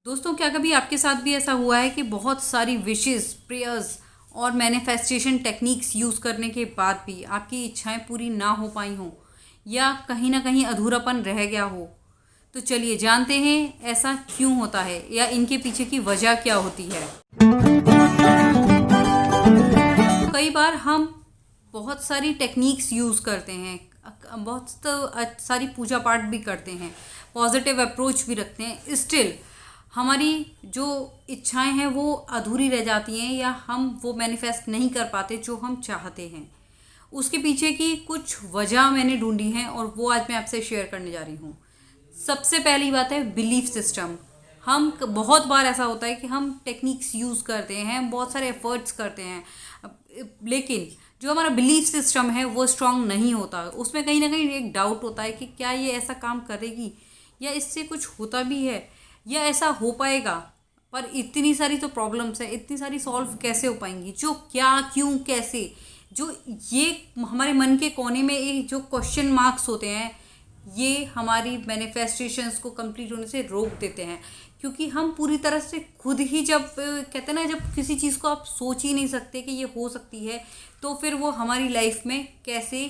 दोस्तों, क्या कभी आपके साथ भी ऐसा हुआ है कि बहुत सारी विशेस, प्रेयर्स और मैनिफेस्टेशन टेक्निक्स यूज़ करने के बाद भी आपकी इच्छाएं पूरी ना हो पाई हों या कहीं ना कहीं अधूरापन रह गया हो? तो चलिए जानते हैं ऐसा क्यों होता है या इनके पीछे की वजह क्या होती है। तो कई बार हम बहुत सारी टेक्निक्स यूज़ करते हैं, सारी पूजा पाठ भी करते हैं, पॉजिटिव अप्रोच भी रखते हैं, स्टिल हमारी जो इच्छाएं हैं वो अधूरी रह जाती हैं या हम वो मैनिफेस्ट नहीं कर पाते जो हम चाहते हैं। उसके पीछे की कुछ वजह मैंने ढूंढी हैं और वो आज मैं आपसे शेयर करने जा रही हूँ। सबसे पहली बात है बिलीफ सिस्टम। बहुत बार ऐसा होता है कि हम टेक्निक्स यूज़ करते हैं, बहुत सारे एफर्ट्स करते हैं, लेकिन जो हमारा बिलीफ सिस्टम है वो स्ट्रांग नहीं होता। उसमें कहीं ना कहीं एक डाउट होता है कि क्या ये ऐसा काम करेगी या इससे कुछ होता भी है या ऐसा हो पाएगा। पर इतनी सारी तो प्रॉब्लम्स है, इतनी सारी सॉल्व कैसे हो पाएंगी, जो क्या क्यों कैसे, जो ये हमारे मन के कोने में एक जो क्वेश्चन मार्क्स होते हैं, ये हमारी मैनिफेस्टेशंस को कंप्लीट होने से रोक देते हैं। क्योंकि हम पूरी तरह से खुद ही जब कहते हैं ना, जब किसी चीज़ को आप सोच ही नहीं सकते कि ये हो सकती है, तो फिर वो हमारी लाइफ में कैसे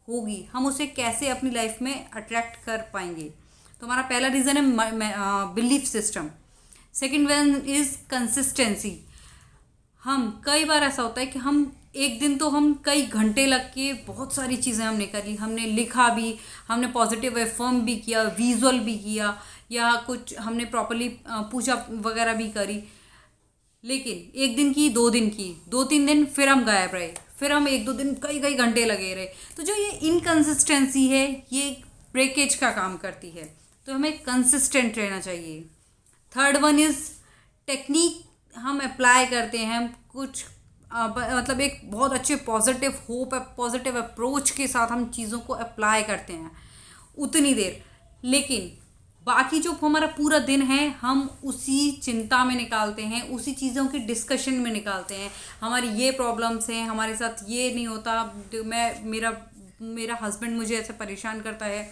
होगी, हम उसे कैसे अपनी लाइफ में अट्रैक्ट कर पाएंगे। तो हमारा पहला रीज़न है belief system. Second one is consistency. हम कई बार ऐसा होता है कि हम एक दिन तो हम कई घंटे लग के बहुत सारी चीज़ें हमने करी, हमने लिखा भी, हमने पॉजिटिव एफर्म भी किया, विजुअल भी किया, या कुछ हमने प्रॉपरली पूजा वगैरह भी करी। लेकिन एक दिन की, 2 दिन की, 2-3 दिन फिर हम गायब रहे, फिर हम 1-2 दिन कई कई घंटे लगे रहे। तो जो ये इनकन्सिस्टेंसी है ये ब्रेकेज का काम करती है। तो हमें कंसिस्टेंट रहना चाहिए। Third one is technique. हम अप्लाई करते हैं कुछ मतलब एक बहुत अच्छे पॉजिटिव होप, पॉजिटिव अप्रोच के साथ हम चीज़ों को अप्लाई करते हैं उतनी देर, लेकिन बाकी जो हमारा पूरा दिन है हम उसी चिंता में निकालते हैं, उसी चीज़ों की डिस्कशन में निकालते हैं। हमारी ये प्रॉब्लम्स हैं, हमारे साथ ये नहीं होता, तो मेरा मेरा हस्बैंड मुझे ऐसे परेशान करता है,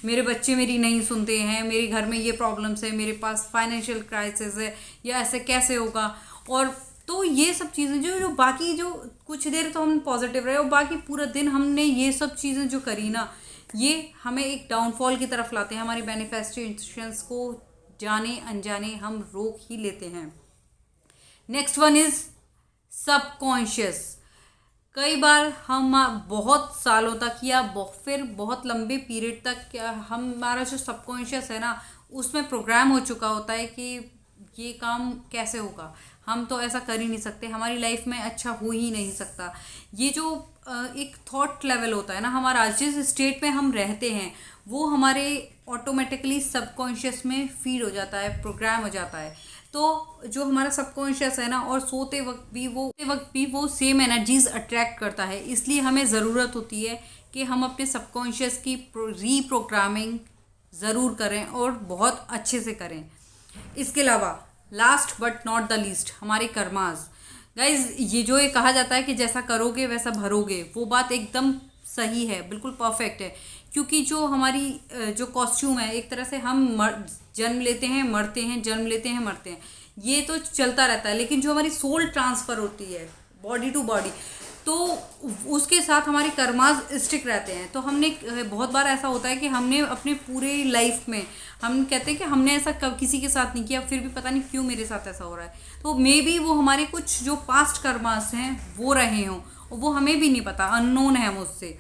मेरे बच्चे मेरी नहीं सुनते हैं, मेरे घर में ये प्रॉब्लम्स है, मेरे पास फाइनेंशियल क्राइसिस है, या ऐसे कैसे होगा। और तो ये सब चीज़ें जो बाकी जो कुछ देर तो हम पॉजिटिव रहे और बाकी पूरा दिन हमने ये सब चीज़ें जो करी ना, ये हमें एक डाउनफॉल की तरफ लाते हैं। हमारी मैनिफेस्टेशंस को जाने अनजाने हम रोक ही लेते हैं। Next one is subconscious. कई बार हम बहुत सालों तक या फिर बहुत लंबे पीरियड तक हमारा जो सबकॉन्शियस है ना, उसमें प्रोग्राम हो चुका होता है कि ये काम कैसे होगा, हम तो ऐसा कर ही नहीं सकते, हमारी लाइफ में अच्छा हो ही नहीं सकता। ये जो एक थॉट लेवल होता है ना हमारा, जिस स्टेट में हम रहते हैं वो हमारे ऑटोमेटिकली सबकॉन्शियस में फीड हो जाता है, प्रोग्राम हो जाता है। तो जो हमारा सबकॉन्शियस है ना, और सोते वक्त भी वो सेम एनर्जीज अट्रैक्ट करता है। इसलिए हमें ज़रूरत होती है कि हम अपने सबकॉन्शियस की रीप्रोग्रामिंग ज़रूर करें और बहुत अच्छे से करें। इसके अलावा last but not the least, हमारे कर्मास। गाइज, ये कहा जाता है कि जैसा करोगे वैसा भरोगे, वो बात एकदम सही है, बिल्कुल परफेक्ट है। क्योंकि जो हमारी जो कॉस्ट्यूम है, एक तरह से हम जन्म लेते हैं, मरते हैं, जन्म लेते हैं, मरते हैं, ये तो चलता रहता है। लेकिन जो हमारी सोल ट्रांसफ़र होती है बॉडी टू बॉडी, तो उसके साथ हमारे कर्मास स्टिक रहते हैं। तो हमने बहुत बार ऐसा होता है कि हमने अपने पूरे लाइफ में हम कहते हैं कि हमने ऐसा किसी के साथ नहीं किया, फिर भी पता नहीं क्यों मेरे साथ ऐसा हो रहा है। तो मे बी वो हमारे कुछ जो पास्ट कर्मास हैं वो रहे हों और वो हमें भी नहीं पता, अननोन है मुझसे,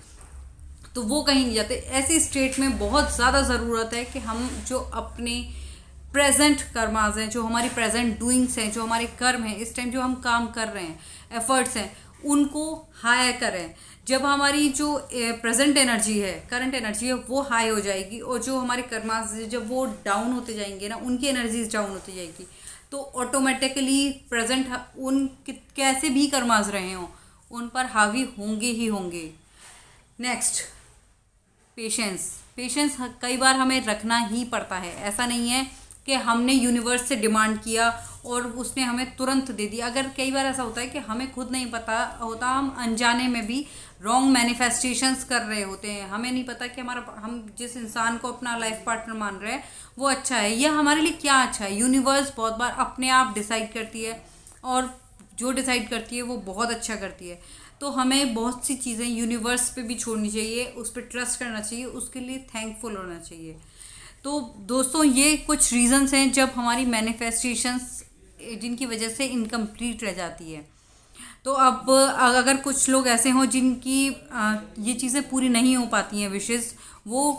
तो वो कहीं नहीं जाते। ऐसी स्टेट में बहुत ज़्यादा ज़रूरत है कि हम जो अपने प्रेजेंट कर्मास हैं, जो हमारी प्रेजेंट डूइंग्स हैं, जो हमारे कर्म हैं, इस टाइम जो हम काम कर रहे हैं, एफर्ट्स हैं, उनको हाई करें। जब हमारी जो प्रेजेंट एनर्जी है, करंट एनर्जी है, वो हाई हो जाएगी और जो हमारे कर्मास जब वो डाउन होते जाएंगे ना, उनकी एनर्जीज डाउन होती जाएगी, तो ऑटोमेटिकली प्रेजेंट उन कैसे भी कर्मास रहे हों उन पर हावी होंगे ही होंगे। Next, patience. पेशेंस कई बार हमें रखना ही पड़ता है। ऐसा नहीं है कि हमने यूनिवर्स से डिमांड किया और उसने हमें तुरंत दे दिया। अगर कई बार ऐसा होता है कि हमें खुद नहीं पता होता, हम अनजाने में भी रॉन्ग मैनिफेस्टेशंस कर रहे होते हैं, हमें नहीं पता कि हम जिस इंसान को अपना लाइफ पार्टनर मान रहे हैं वो अच्छा है या हमारे लिए क्या अच्छा है। यूनिवर्स बहुत बार अपने आप डिसाइड करती है, और जो डिसाइड करती है वो बहुत अच्छा करती है। तो हमें बहुत सी चीज़ें यूनिवर्स पे भी छोड़नी चाहिए, उस पर ट्रस्ट करना चाहिए, उसके लिए थैंकफुल होना चाहिए। तो दोस्तों, ये कुछ रीजंस हैं जब हमारी मैनिफेस्टेशंस जिनकी वजह से इनकम्प्लीट रह जाती है। तो अब अगर कुछ लोग ऐसे हों जिनकी ये चीज़ें पूरी नहीं हो पाती हैं विशेज़, वो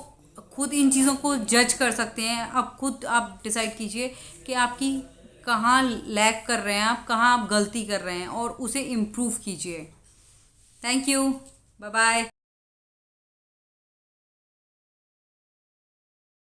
खुद इन चीज़ों को जज कर सकते हैं। अब खुद आप डिसाइड कीजिए कि आपकी कहाँ लैग कर रहे हैं, आप कहाँ आप गलती कर रहे हैं, और उसे इम्प्रूव कीजिए। Thank you, bye bye.